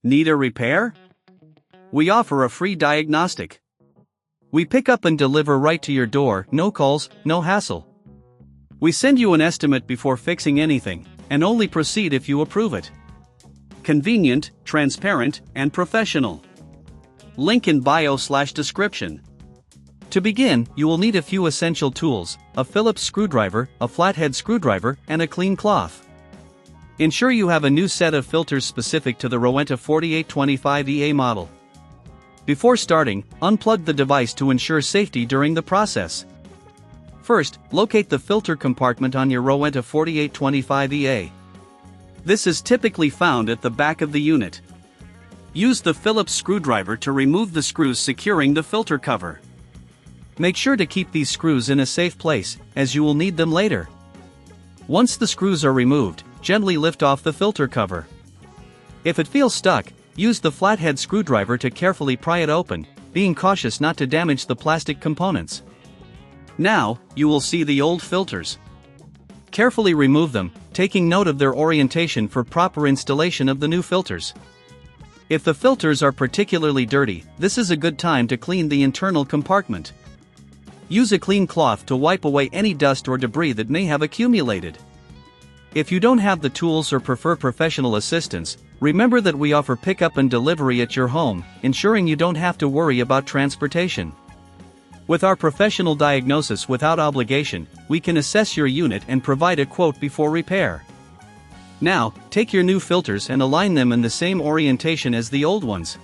Need a repair? We offer a free diagnostic. We pick up and deliver right to your door, no calls, no hassle. We send you an estimate before fixing anything, and only proceed if you approve it. Convenient, transparent, and professional. Link in bio/description. To begin, you will need a few essential tools: a Phillips screwdriver, a flathead screwdriver, and a clean cloth. Ensure you have a new set of filters specific to the Rowenta 4825 EA model. Before starting, unplug the device to ensure safety during the process. First, locate the filter compartment on your Rowenta 4825 EA. This is typically found at the back of the unit. Use the Phillips screwdriver to remove the screws securing the filter cover. Make sure to keep these screws in a safe place, as you will need them later. Once the screws are removed, gently lift off the filter cover. If it feels stuck, use the flathead screwdriver to carefully pry it open, being cautious not to damage the plastic components. Now, you will see the old filters. Carefully remove them, taking note of their orientation for proper installation of the new filters. If the filters are particularly dirty, this is a good time to clean the internal compartment. Use a clean cloth to wipe away any dust or debris that may have accumulated. If you don't have the tools or prefer professional assistance, remember that we offer pickup and delivery at your home, ensuring you don't have to worry about transportation. With our professional diagnosis without obligation, we can assess your unit and provide a quote before repair. Now, take your new filters and align them in the same orientation as the old ones.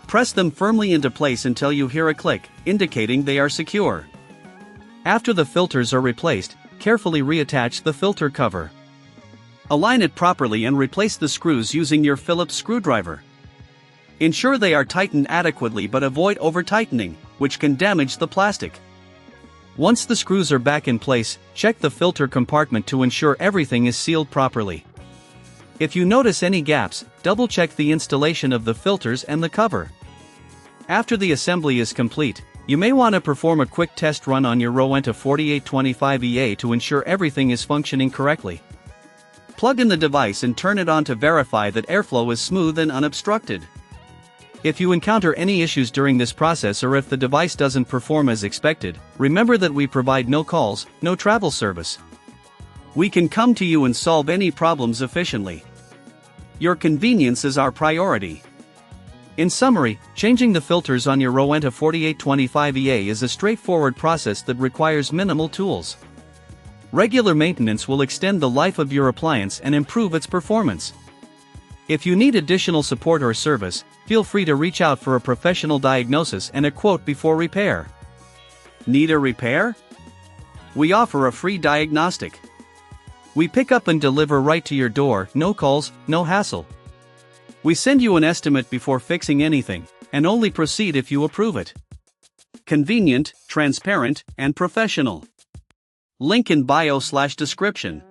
Press them firmly into place until you hear a click, indicating they are secure. After the filters are replaced, carefully reattach the filter cover. Align it properly and replace the screws using your Phillips screwdriver. Ensure they are tightened adequately but avoid over-tightening, which can damage the plastic. Once the screws are back in place, check the filter compartment to ensure everything is sealed properly. If you notice any gaps, double-check the installation of the filters and the cover. After the assembly is complete, you may want to perform a quick test run on your Rowenta 4825 EA to ensure everything is functioning correctly. Plug in the device and turn it on to verify that airflow is smooth and unobstructed. If you encounter any issues during this process or if the device doesn't perform as expected, remember that we provide no calls, no travel service. We can come to you and solve any problems efficiently. Your convenience is our priority. In summary, changing the filters on your Rowenta 4825 EA is a straightforward process that requires minimal tools. Regular maintenance will extend the life of your appliance and improve its performance. If you need additional support or service, feel free to reach out for a professional diagnosis and a quote before repair. Need a repair? We offer a free diagnostic. We pick up and deliver right to your door, no calls, no hassle. We send you an estimate before fixing anything, and only proceed if you approve it. Convenient, transparent, and professional. Link in bio/description.